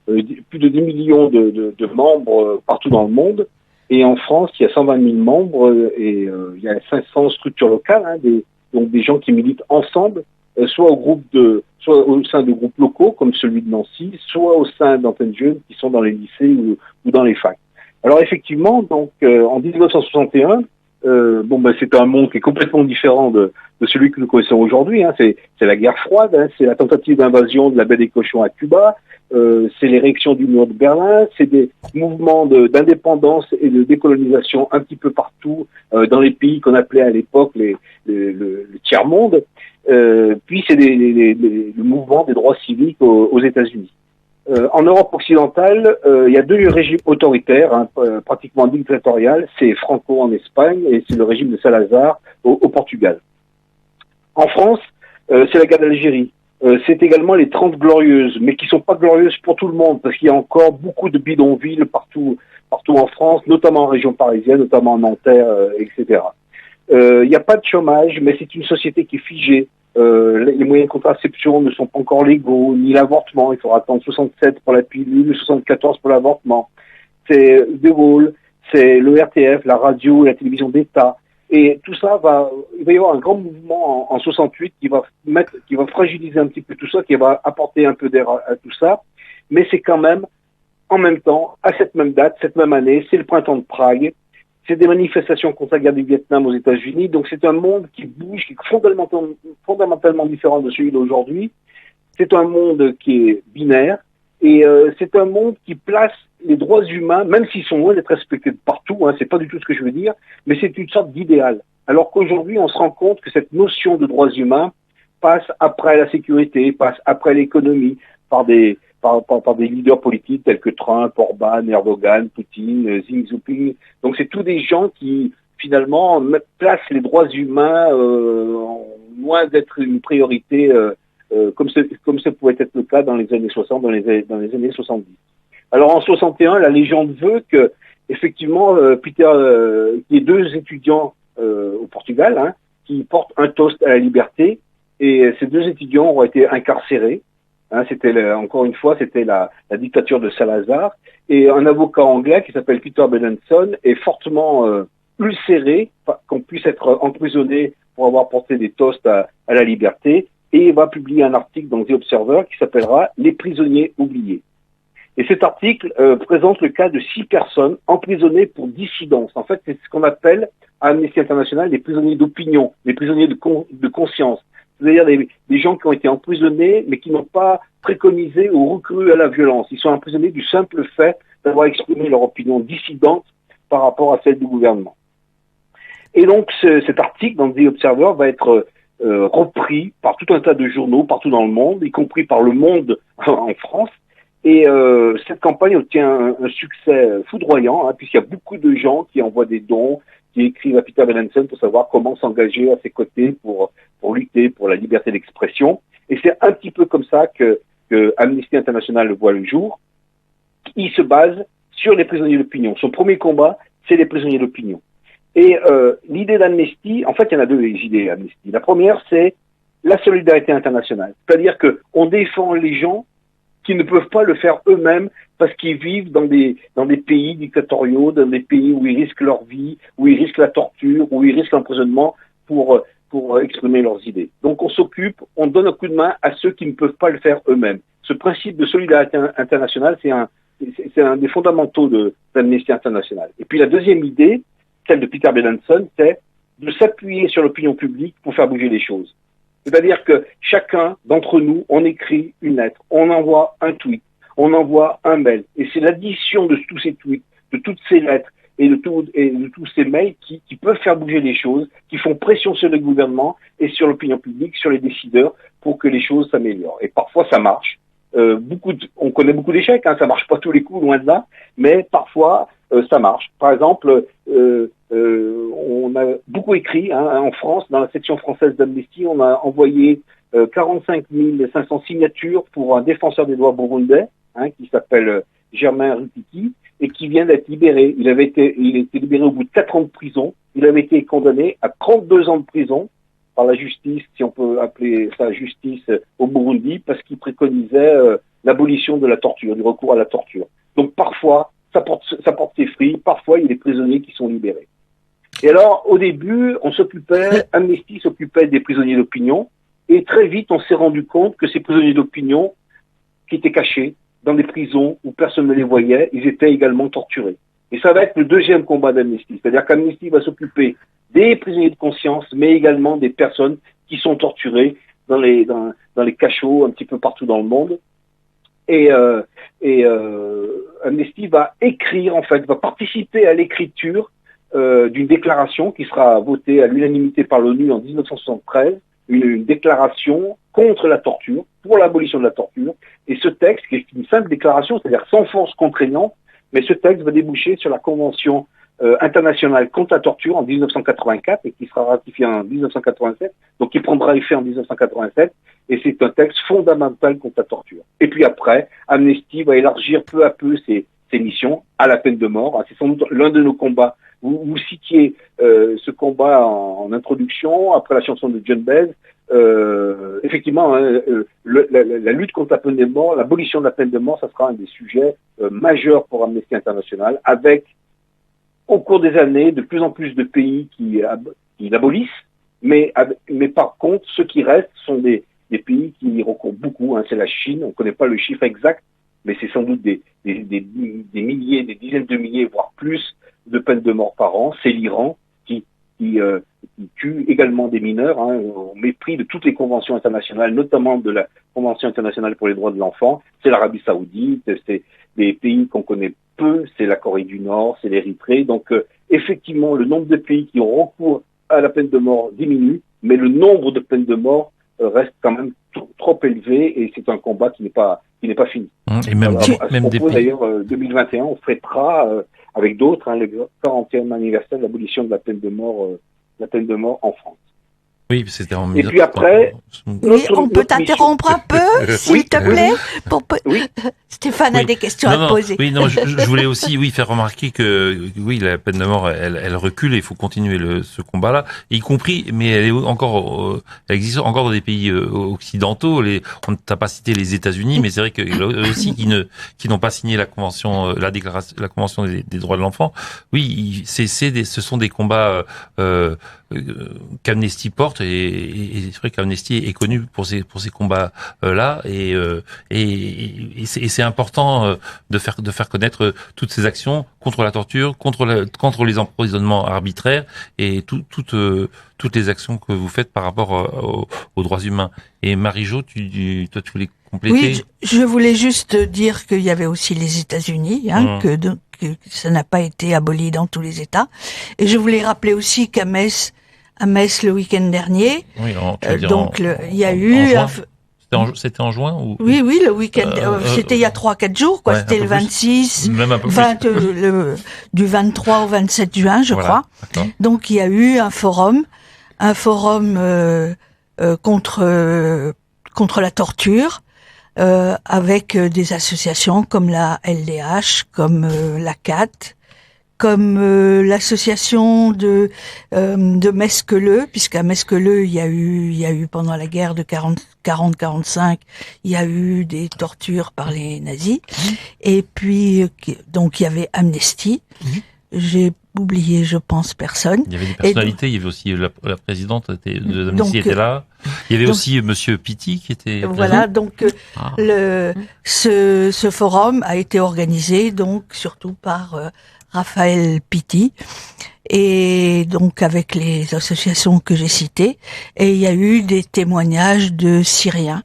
plus de 10 millions de membres partout dans le monde. Et en France, il y a 120 000 membres et il y a 500 structures locales, donc des gens qui militent ensemble, soit au sein de groupes locaux comme celui de Nancy, soit au sein d'antennes jeunes qui sont dans les lycées ou dans les facs. Alors effectivement, donc en 1961, c'est un monde qui est complètement différent de celui que nous connaissons aujourd'hui. C'est la guerre froide, c'est la tentative d'invasion de la baie des Cochons à Cuba, c'est l'érection du mur de Berlin, c'est des mouvements d'indépendance et de décolonisation un petit peu partout dans les pays qu'on appelait à l'époque le tiers-monde. Puis c'est le mouvement des droits civiques aux États-Unis. En Europe occidentale, il y a deux régimes autoritaires, pratiquement dictatoriales. C'est Franco en Espagne et c'est le régime de Salazar au Portugal. En France, c'est la guerre d'Algérie. C'est également les 30 glorieuses, mais qui sont pas glorieuses pour tout le monde, parce qu'il y a encore beaucoup de bidonvilles partout en France, notamment en région parisienne, notamment en Nanterre, etc. Il n'y a pas de chômage, mais c'est une société qui est figée. Les moyens de contraception ne sont pas encore légaux, ni l'avortement. Il faudra attendre 67 pour la pilule, 74 pour l'avortement. C'est De Gaulle, c'est le RTF, la radio, la télévision d'État. Et tout ça il va y avoir un grand mouvement en 68 qui va fragiliser un petit peu tout ça, qui va apporter un peu d'air à tout ça. Mais c'est quand même, en même temps, à cette même date, cette même année, c'est le printemps de Prague. C'est des manifestations contre la guerre du Vietnam aux États-Unis. Donc c'est un monde qui bouge, qui est fondamentalement différent de celui d'aujourd'hui. C'est un monde qui est binaire. Et c'est un monde qui place les droits humains, même s'ils sont loin d'être respectés de partout, c'est pas du tout ce que je veux dire, mais c'est une sorte d'idéal. Alors qu'aujourd'hui, on se rend compte que cette notion de droits humains passe après la sécurité, passe après l'économie, par des leaders politiques tels que Trump, Orban, Erdogan, Poutine, Xi Jinping. Donc c'est tous des gens qui, finalement, placent les droits humains loin d'être une priorité comme ça pouvait être le cas dans les années 60, dans les années 70. Alors en 61, la légende veut que, effectivement, Peter, il y ait deux étudiants au Portugal qui portent un toast à la liberté, et ces deux étudiants auraient été incarcérés. Encore une fois, c'était la dictature de Salazar, et un avocat anglais qui s'appelle Peter Benenson est fortement ulcéré qu'on puisse être emprisonné pour avoir porté des toasts à la liberté, et il va publier un article dans The Observer qui s'appellera « Les prisonniers oubliés ». Et cet article présente le cas de 6 personnes emprisonnées pour dissidence. En fait, c'est ce qu'on appelle à Amnesty International les prisonniers d'opinion, les prisonniers de conscience. C'est-à-dire des gens qui ont été emprisonnés, mais qui n'ont pas préconisé ou recru à la violence. Ils sont emprisonnés du simple fait d'avoir exprimé leur opinion dissidente par rapport à celle du gouvernement. Et donc, cet article dans The Observer va être repris par tout un tas de journaux partout dans le monde, y compris par Le Monde en France. Et cette campagne obtient un succès foudroyant, puisqu'il y a beaucoup de gens qui envoient des dons, qui écrivent à Peter Benenson pour savoir comment s'engager à ses côtés pour lutter pour la liberté d'expression. Et c'est un petit peu comme ça que Amnesty International voit le jour. Il se base sur les prisonniers d'opinion. Son premier combat, c'est les prisonniers d'opinion. Et l'idée d'Amnesty, en fait, il y en a deux idées d'Amnesty. La première, c'est la solidarité internationale. C'est-à-dire que on défend les gens qui ne peuvent pas le faire eux-mêmes parce qu'ils vivent dans des pays dictatoriaux, dans des pays où ils risquent leur vie, où ils risquent la torture, où ils risquent l'emprisonnement pour pour exprimer leurs idées. Donc on s'occupe, on donne un coup de main à ceux qui ne peuvent pas le faire eux-mêmes. Ce principe de solidarité internationale, c'est un des fondamentaux d'Amnesty International. Et puis la deuxième idée, celle de Peter Benenson, c'est de s'appuyer sur l'opinion publique pour faire bouger les choses. C'est-à-dire que chacun d'entre nous, on écrit une lettre, on envoie un tweet, on envoie un mail. Et c'est l'addition de tous ces tweets, de toutes ces lettres, et de tous ces mails qui peuvent faire bouger les choses, qui font pression sur le gouvernement et sur l'opinion publique, sur les décideurs, pour que les choses s'améliorent. Et parfois, ça marche. On connaît beaucoup d'échecs, ça marche pas tous les coups, loin de là, mais parfois, ça marche. Par exemple, on a beaucoup écrit en France, dans la section française d'Amnesty, on a envoyé 45 500 signatures pour un défenseur des droits burundais, qui s'appelle Germain Rupiki, et qui vient d'être libéré. Il a été libéré au bout de 4 ans de prison. Il avait été condamné à 32 ans de prison par la justice, si on peut appeler ça justice au Burundi, parce qu'il préconisait l'abolition de la torture, du recours à la torture. Donc parfois, ça porte ses fruits. Parfois, il y a des prisonniers qui sont libérés. Et alors, au début, Amnesty s'occupait des prisonniers d'opinion, et très vite, on s'est rendu compte que ces prisonniers d'opinion, qui étaient cachés dans des prisons où personne ne les voyait, ils étaient également torturés. Et ça va être le deuxième combat d'Amnesty. C'est-à-dire qu'Amnesty va s'occuper des prisonniers de conscience, mais également des personnes qui sont torturées dans les cachots un petit peu partout dans le monde. Et Amnesty va écrire, va participer à l'écriture d'une déclaration qui sera votée à l'unanimité par l'ONU en 1973, une déclaration contre la torture, pour l'abolition de la torture. Et ce texte, qui est une simple déclaration, c'est-à-dire sans force contraignante, mais ce texte va déboucher sur la Convention internationale contre la torture en 1984 et qui sera ratifiée en 1987, donc qui prendra effet en 1987, et c'est un texte fondamental contre la torture. Et puis après, Amnesty va élargir peu à peu ses missions à la peine de mort. C'est sans doute l'un de nos combats. Vous citiez ce combat en introduction, après la chanson de John Baez. Effectivement, la lutte contre la peine de mort, l'abolition de la peine de mort, ça sera un des sujets majeurs pour Amnesty International, avec, au cours des années, de plus en plus de pays qui l'abolissent, mais par contre, ceux qui restent sont des pays qui y recourent beaucoup. C'est la Chine, on ne connaît pas le chiffre exact, mais c'est sans doute des milliers, des dizaines de milliers, voire plus, de peines de mort par an. C'est l'Iran qui tue également des mineurs, au mépris de toutes les conventions internationales, notamment de la Convention internationale pour les droits de l'enfant. C'est l'Arabie Saoudite, c'est des pays qu'on connaît peu, c'est la Corée du Nord, c'est l'Érythrée. Donc effectivement, le nombre de pays qui ont recours à la peine de mort diminue, mais le nombre de peines de mort reste quand même trop élevé, et c'est un combat qui n'est pas fini. Et même, des pays. D'ailleurs, 2021, on fêtera avec d'autres le 40e anniversaire de l'abolition de la peine de mort en France. Oui, c'était en Et puis après, on peut t'interrompre un peu, s'il te plaît, Oui. Stéphane a des questions à te poser. Oui, non, je voulais aussi, faire remarquer que, la peine de mort, elle recule et il faut continuer ce combat-là, y compris, mais elle est encore, elle existe encore dans des pays occidentaux. On t'a pas cité les États-Unis, mais c'est vrai que aussi qui n'ont pas signé la convention, la convention des droits de l'enfant. Oui, ce sont des combats qu'Amnesty porte, et c'est vrai qu'Amnesty est connu pour ces combats là, et c'est important de faire connaître toutes ces actions contre la torture, contre les emprisonnements arbitraires, et toutes les actions que vous faites par rapport aux droits humains. Et Marie-Jo, toi tu voulais compléter? Oui, je voulais juste dire qu'il y avait aussi les États-Unis, que ça n'a pas été aboli dans tous les États. Et je voulais rappeler aussi qu'à Metz le week-end dernier, il y a eu... C'était en juin ou... Oui, le week-end, c'était il y a 3-4 jours, quoi. C'était le 26, du 23 au 27 juin, je crois. D'accord. Donc il y a eu un forum contre la torture, avec des associations comme la LDH, comme la CAT, comme l'association de Mesqueleu, puisqu'à Mesqueleu il y a eu pendant la guerre de 40-45, il y a eu des tortures par les nazis. Et puis donc il y avait Amnesty. oublié, je pense, personne. Il y avait des personnalités, il y avait aussi la présidente de Amnesty était là. Il y avait aussi Monsieur Pitti qui était voilà, présent. donc ce forum a été organisé donc surtout par Raphaël Pitti et donc avec les associations que j'ai citées, et il y a eu des témoignages de Syriens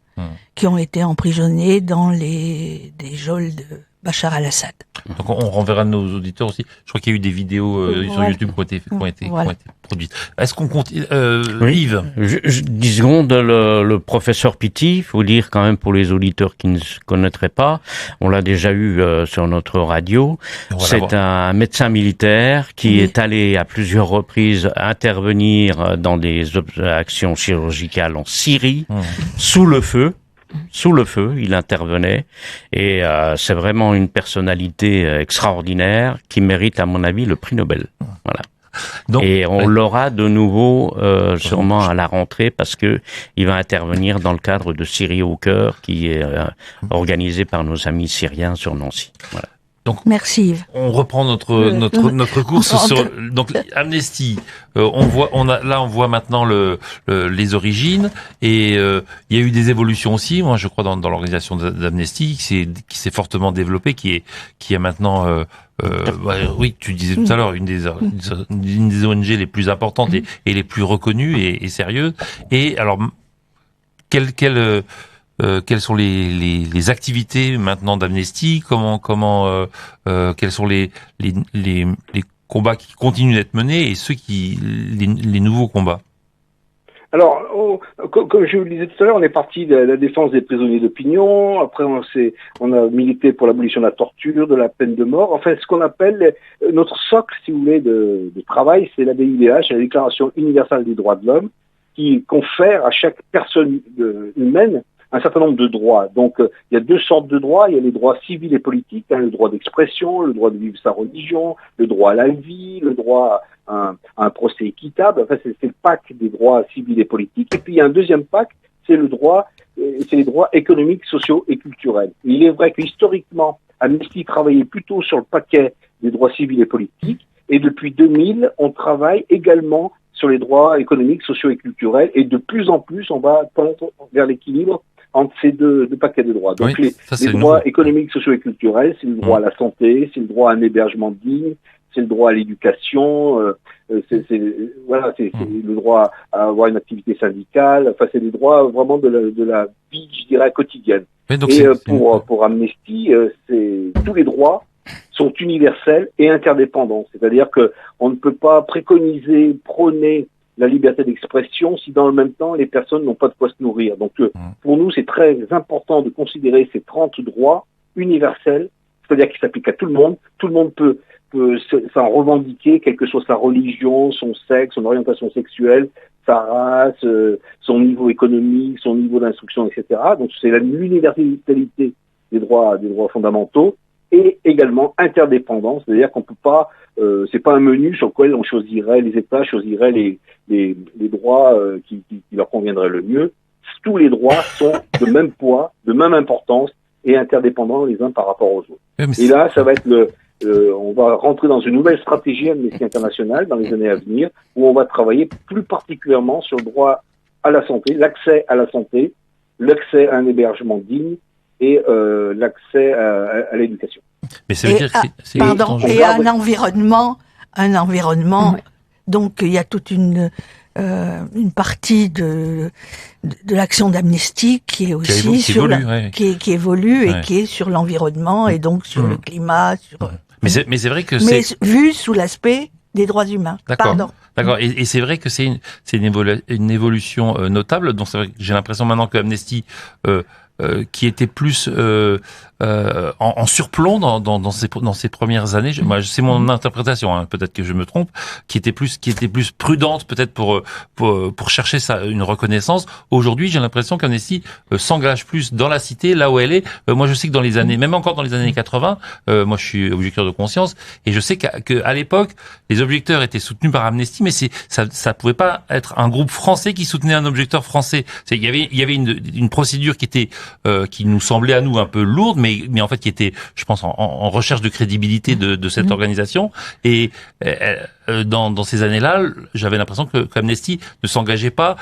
qui ont été emprisonnés dans des geôles de Bachar al-Assad. Donc on renverra nos auditeurs aussi. Je crois qu'il y a eu des vidéos sur YouTube qui ont été produites. Est-ce qu'on continue Yves, 10 secondes, le professeur Pitti, il faut dire quand même pour les auditeurs qui ne se connaîtraient pas, on l'a déjà eu sur notre radio. C'est un médecin militaire qui est allé à plusieurs reprises intervenir dans des actions chirurgicales en Syrie, sous le feu, il intervenait, et c'est vraiment une personnalité extraordinaire qui mérite, à mon avis, le prix Nobel. Voilà. Donc, et on l'aura de nouveau sûrement à la rentrée, parce que il va intervenir dans le cadre de Syrie au cœur, qui est organisé par nos amis syriens sur Nancy. Voilà. Donc, merci Yves. On reprend notre course sur donc Amnesty. On voit maintenant les origines, et il y a eu des évolutions aussi. Moi, je crois dans l'organisation d'Amnesty qui s'est fortement développée, qui a maintenant oui, tu disais tout à l'heure, une des ONG les plus importantes et les plus reconnues et sérieuses. Et alors quelles sont les activités maintenant d'Amnesty? Quels sont les combats qui continuent d'être menés, et les nouveaux combats? Alors, comme je vous le disais tout à l'heure, on est parti de la défense des prisonniers d'opinion. Après, on a milité pour l'abolition de la torture, de la peine de mort. Enfin, ce qu'on appelle notre socle, si vous voulez, de travail, c'est la DIDH, la Déclaration universelle des droits de l'homme, qui confère à chaque personne humaine un certain nombre de droits. Donc, il y a deux sortes de droits. Il y a les droits civils et politiques, le droit d'expression, le droit de vivre sa religion, le droit à la vie, le droit à un procès équitable. Enfin, c'est le pacte des droits civils et politiques. Et puis, il y a un deuxième pacte, c'est les droits économiques, sociaux et culturels. Et il est vrai que historiquement, Amnesty travaillait plutôt sur le paquet des droits civils et politiques. Et depuis 2000, on travaille également sur les droits économiques, sociaux et culturels. Et de plus en plus, on va tendre vers l'équilibre entre ces deux paquets de droits. Donc les droits économiques, sociaux et culturels, c'est le droit à la santé, c'est le droit à un hébergement digne, c'est le droit à l'éducation, c'est le droit à avoir une activité syndicale. Enfin, c'est des droits vraiment de la vie, je dirais, quotidienne. Donc et pour Amnesty, tous les droits sont universels et interdépendants. C'est-à-dire que on ne peut pas prôner la liberté d'expression si dans le même temps les personnes n'ont pas de quoi se nourrir. Donc pour nous, c'est très important de considérer ces 30 droits universels, c'est-à-dire qu'ils s'appliquent à tout le monde. Tout le monde peut s'en revendiquer, quelle que soit sa religion, son sexe, son orientation sexuelle, sa race, son niveau économique, son niveau d'instruction, etc. Donc c'est l'universalité des droits fondamentaux, et également interdépendants, c'est-à-dire qu'on peut pas, c'est pas un menu sur lequel on choisirait, les États choisiraient les droits qui leur conviendraient le mieux. Tous les droits sont de même poids, de même importance et interdépendants les uns par rapport aux autres. Et là, ça va être on va rentrer dans une nouvelle stratégie Amnesty International dans les années à venir, où on va travailler plus particulièrement sur le droit à la santé, l'accès à la santé, l'accès à un hébergement digne, et l'accès à l'éducation. Mais ça veut dire que et un environnement. Donc il y a toute une partie de l'action d'Amnesty qui est aussi qui évolue et qui est sur l'environnement et donc sur le climat. Mais c'est vrai que vu sous l'aspect des droits humains. D'accord. Et c'est vrai que c'est une évolution notable. Donc c'est vrai que j'ai l'impression maintenant que Amnesty qui était plus en surplomb dans ces premières années. Moi, c'est mon interprétation, hein, peut-être que je me trompe, qui était plus prudente peut-être pour chercher une reconnaissance. Aujourd'hui, j'ai l'impression qu'Amnesty s'engage plus dans la cité, là où elle est. Moi, je sais que dans les années, même encore dans les années 80, moi, je suis objecteur de conscience, et je sais qu'à l'époque, les objecteurs étaient soutenus par Amnesty, mais ça pouvait pas être un groupe français qui soutenait un objecteur français. Il y avait une procédure qui était qui nous semblait à nous un peu lourde, mais en fait qui était, je pense, en recherche de crédibilité de cette organisation. Et dans ces années-là, j'avais l'impression que Amnesty ne s'engageait pas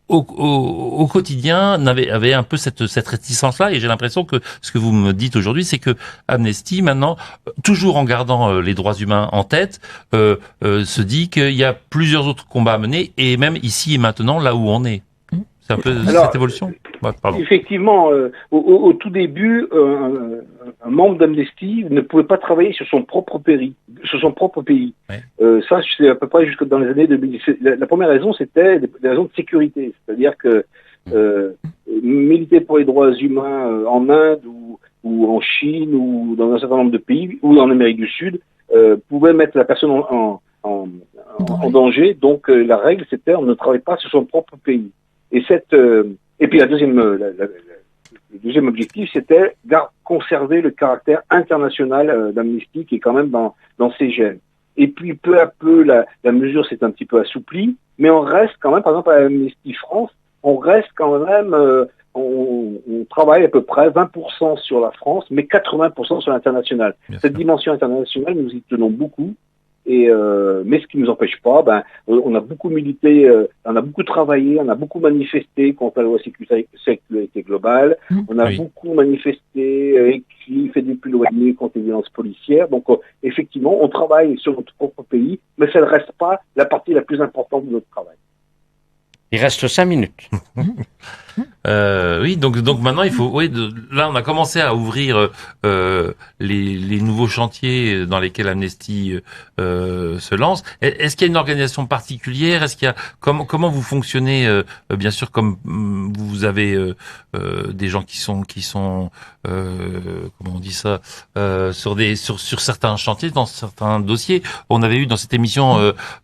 au quotidien, avait un peu cette réticence-là, et j'ai l'impression que ce que vous me dites aujourd'hui, c'est que Amnesty, maintenant, toujours en gardant les droits humains en tête, se dit qu'il y a plusieurs autres combats à mener, et même ici et maintenant, là où on est. C'est un peu cette évolution. Pardon. Effectivement, au tout début, un membre d'Amnesty ne pouvait pas travailler sur son propre pays. Ouais. Ça, c'est à peu près jusque dans les années 2010. La première raison, c'était des raisons de sécurité. C'est-à-dire que militer pour les droits humains en Inde ou en Chine ou dans un certain nombre de pays ou en Amérique du Sud pouvait mettre la personne en danger. Donc la règle, c'était on ne travaille pas sur son propre pays. Et puis le deuxième objectif, c'était conserver le caractère international d'Amnesty qui est quand même dans ses gènes. Et puis peu à peu, la mesure s'est un petit peu assouplie, mais on reste quand même, par exemple à Amnesty France, on reste quand même, on travaille à peu près 20% sur la France, mais 80% sur l'international. Cette dimension internationale, nous y tenons beaucoup. Mais ce qui nous empêche pas, on a beaucoup milité, on a beaucoup travaillé, on a beaucoup manifesté contre la loi sécurité globale, on a beaucoup manifesté, écrit, fait des plaidoyers contre les violences policières. Donc effectivement, on travaille sur notre propre pays, mais ça ne reste pas la partie la plus importante de notre travail. Il reste 5 minutes. Oui, donc maintenant il faut. Oui, là on a commencé à ouvrir les nouveaux chantiers dans lesquels Amnesty se lance. Est-ce qu'il y a une organisation particulière? Est-ce qu'il y a comment vous fonctionnez? Bien sûr, comme vous avez des gens qui sont comment on dit ça sur certains chantiers, dans certains dossiers. On avait eu dans cette émission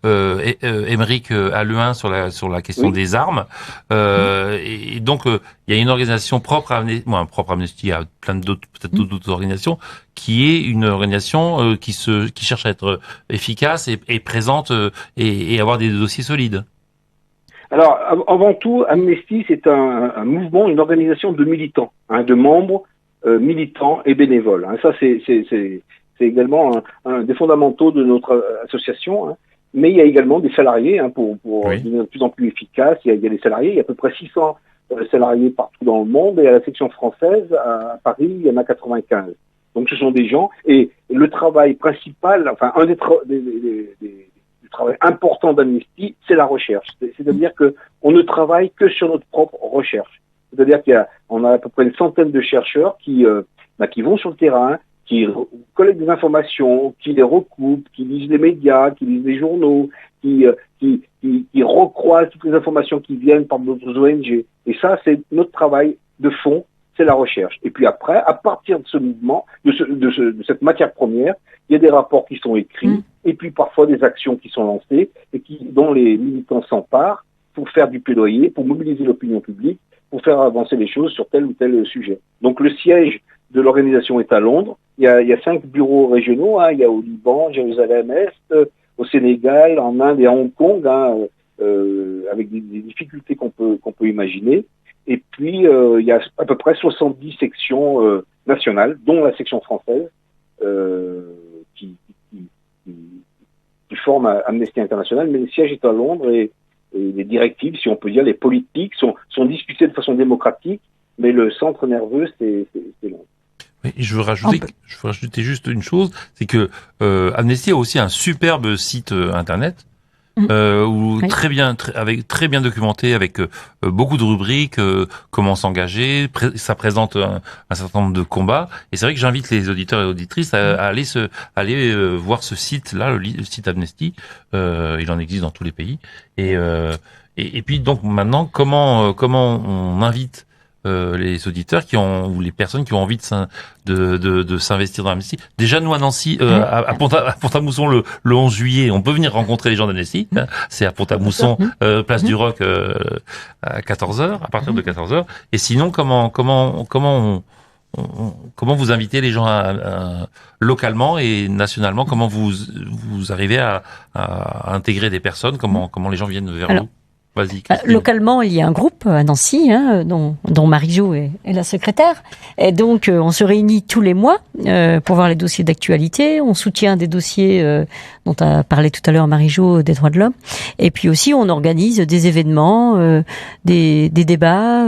Émeric Alluin sur la question des armes. Et donc il y a une organisation propre à Amnesty, il y a plein peut-être d'autres organisations, qui est une organisation qui cherche à être efficace et présente et avoir des dossiers solides. Alors avant tout, Amnesty c'est un mouvement, une organisation de militants, de membres militants et bénévoles. Ça c'est également un des fondamentaux de notre association. Mais il y a également des salariés pour devenir de plus en plus efficace. Il y a des salariés, il y a à peu près 600 salariés partout dans le monde, et à la section française, à Paris, il y en a 95. Donc ce sont des gens, et le travail principal, un du travail important d'Amnesty, c'est la recherche. C'est-à-dire que on ne travaille que sur notre propre recherche. C'est-à-dire qu'on a à peu près une centaine de chercheurs qui vont sur le terrain, qui collectent des informations, qui les recoupent, qui lisent les médias, qui lisent les journaux, qui recroisent toutes les informations qui viennent par d'autres ONG. Et ça, c'est notre travail de fond, c'est la recherche. Et puis après, à partir de ce mouvement, de cette matière première, il y a des rapports qui sont écrits, et puis parfois des actions qui sont lancées, et dont les militants s'emparent pour faire du plaidoyer, pour mobiliser l'opinion publique, pour faire avancer les choses sur tel ou tel sujet. Donc le siège de l'organisation est à Londres. Il y a 5 bureaux régionaux. Il y a au Liban, Jérusalem-Est, au Sénégal, en Inde et à Hong Kong, avec des difficultés qu'on peut imaginer. Et puis il y a à peu près 70 sections nationales, dont la section française, qui forment Amnesty International. Mais le siège est à Londres, et les directives, si on peut dire, les politiques sont discutées de façon démocratique, mais le centre nerveux, c'est Londres. Oui, je veux rajouter juste une chose, c'est que Amnesty a aussi un superbe site internet très bien documenté, avec beaucoup de rubriques, comment s'engager, ça présente un certain nombre de combats, et c'est vrai que j'invite les auditeurs et auditrices à aller voir ce site-là, le site Amnesty. Il en existe dans tous les pays, et puis donc maintenant comment on invite les auditeurs ou les personnes qui ont envie de s'investir dans Amnesty. Déjà, nous à Nancy, à Pont-à-Mousson le 11 juillet, on peut venir rencontrer les gens d'Amnesty. C'est à Pont-à-Mousson, place du Roc, à 14h, à partir de 14h. Et sinon, comment vous invitez les gens localement et nationalement? Comment vous arrivez à intégrer des personnes? Comment les gens viennent vers vous? Vas-y. Localement, il y a un groupe à Nancy, dont Marie-Jo est la secrétaire. Et donc, on se réunit tous les mois pour voir les dossiers d'actualité. On soutient des dossiers dont a parlé tout à l'heure Marie-Jo des droits de l'homme. Et puis aussi, on organise des événements, des débats.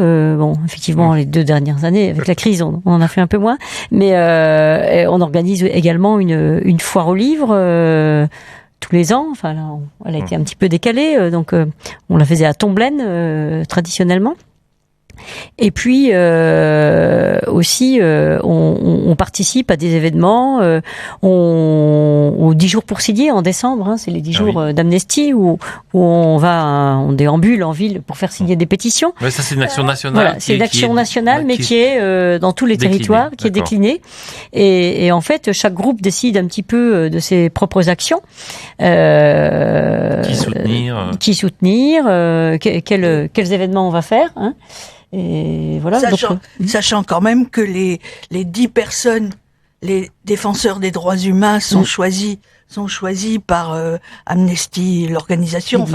Effectivement, les 2 dernières années, avec la crise, on en a fait un peu moins. Mais on organise également une foire aux livres tous les ans. Enfin, là, elle a été un petit peu décalée, donc on la faisait à Tomblaine traditionnellement. Et puis aussi, on participe à des événements. Aux 10 jours pour signer en décembre, c'est les 10 jours d'Amnesty où on déambule en ville pour faire signer des pétitions. Ouais, ça c'est une action nationale. Voilà, c'est une action nationale, mais qui est dans tous les territoires, qui est déclinée. Et en fait, chaque groupe décide un petit peu de ses propres actions. Qui soutenir, quels événements on va faire. Et voilà. Sachant quand même que les 10 personnes, les défenseurs des droits humains sont choisis par Amnesty, l'organisation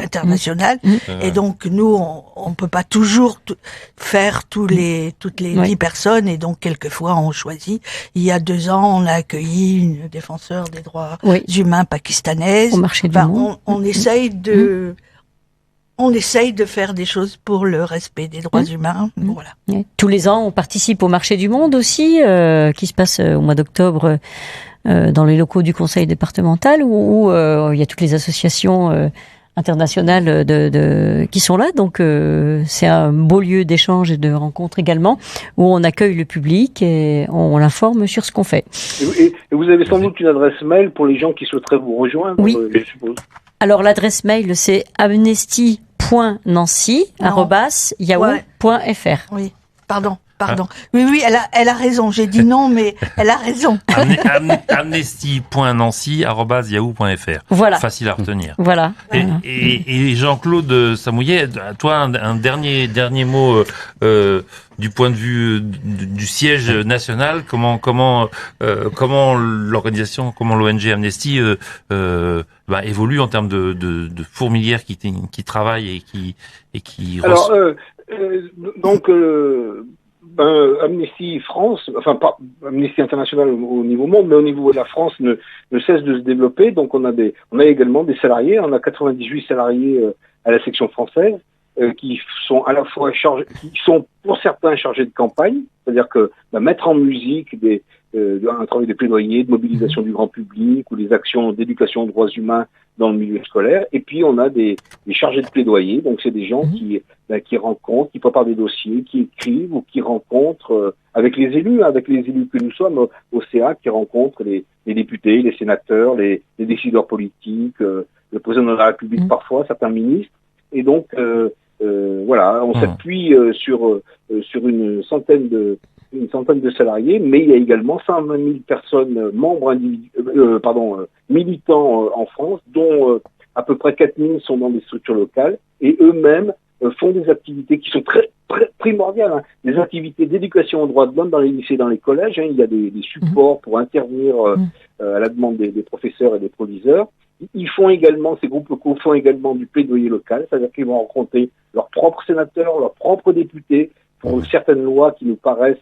internationale. Et donc nous, on peut pas toujours faire toutes les 10 personnes, et donc quelquefois on choisit. Il y a 2 ans, on a accueilli une défenseur des droits humains pakistanaise. Au marché du monde. On essaye de on essaye de faire des choses pour le respect des droits humains. Voilà. Tous les ans, on participe au marché du monde aussi, qui se passe au mois d'octobre dans les locaux du conseil départemental, où il y a toutes les associations internationales qui sont là. Donc c'est un beau lieu d'échange et de rencontre également, où on accueille le public et on l'informe sur ce qu'on fait. Et vous avez sans doute une adresse mail pour les gens qui souhaiteraient vous rejoindre, je suppose. Alors l'adresse mail, c'est amnesty.nancy@yahoo.fr. Oui, pardon. Oui, elle a raison. J'ai dit non, mais elle a raison. amnesty.nancy@yahoo.fr. Voilà. Facile à retenir. Voilà. Et Jean-Claude Samouillet, toi, un dernier mot du point de vue du siège national. Comment l'organisation, comment l'ONG Amnesty évolue en termes de fourmilière qui travaille et qui. Alors Amnesty France, enfin pas Amnesty International au niveau monde, mais au niveau de la France ne cesse de se développer. Donc on a également des salariés, on a 98 salariés à la section française qui sont à la fois qui sont pour certains chargés de campagne, c'est-à-dire que mettre en musique un travail de plaidoyer, de mobilisation du grand public ou des actions d'éducation aux droits humains dans le milieu scolaire. Et puis on a des chargés de plaidoyer, donc c'est des gens qui rencontrent, qui préparent des dossiers, qui écrivent ou qui rencontrent avec les élus que nous sommes au CA, qui rencontrent les députés, les sénateurs, les décideurs politiques, le président de la République parfois, certains ministres. Et donc on s'appuie sur une centaine de salariés, mais il y a également 120 000 personnes militants en France, dont à peu près 4 000 sont dans des structures locales, et eux-mêmes font des activités qui sont très, très primordiales, des activités d'éducation aux droits de l'homme dans les lycées, dans les collèges. Il y a des supports pour intervenir à la demande des professeurs et des proviseurs. Ils font également, ces groupes locaux font également du plaidoyer local, c'est-à-dire qu'ils vont rencontrer leurs propres sénateurs, leurs propres députés pour certaines lois qui nous paraissent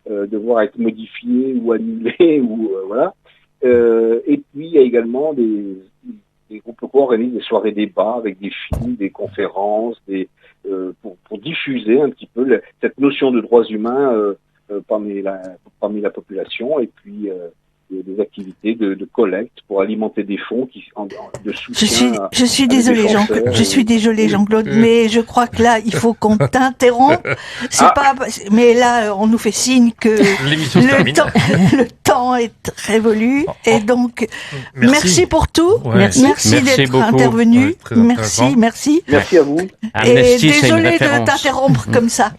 devoir être modifiées ou annulées et puis il y a également des groupes locaux organisent des soirées débats avec des films, des conférences, pour diffuser un petit peu cette notion de droits humains parmi la population, et puis des activités de collecte pour alimenter des fonds de soutien. Je suis désolée, Jean-Claude, mais je crois que là, il faut qu'on t'interrompe. Mais là, on nous fait signe que le temps est révolu, et donc merci pour tout. Merci d'être intervenu. Merci. Merci à vous. Et désolé de t'interrompre comme ça.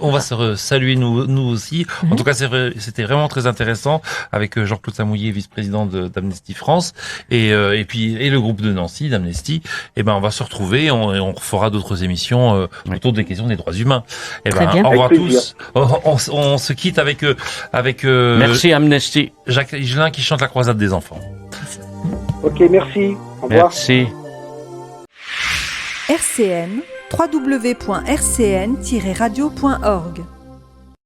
On va se saluer nous aussi. En tout cas, c'était vraiment très intéressant avec Jean-Claude Samouillet, vice-président d'Amnesty France, et le groupe de Nancy d'Amnesty. On va se retrouver et on fera d'autres émissions autour des questions des droits humains. Au revoir tous. On se quitte avec merci Amnesty. Jacques Higelin qui chante la croisade des enfants. Ok, merci. Au revoir. Merci. RCN, www.rcn-radio.org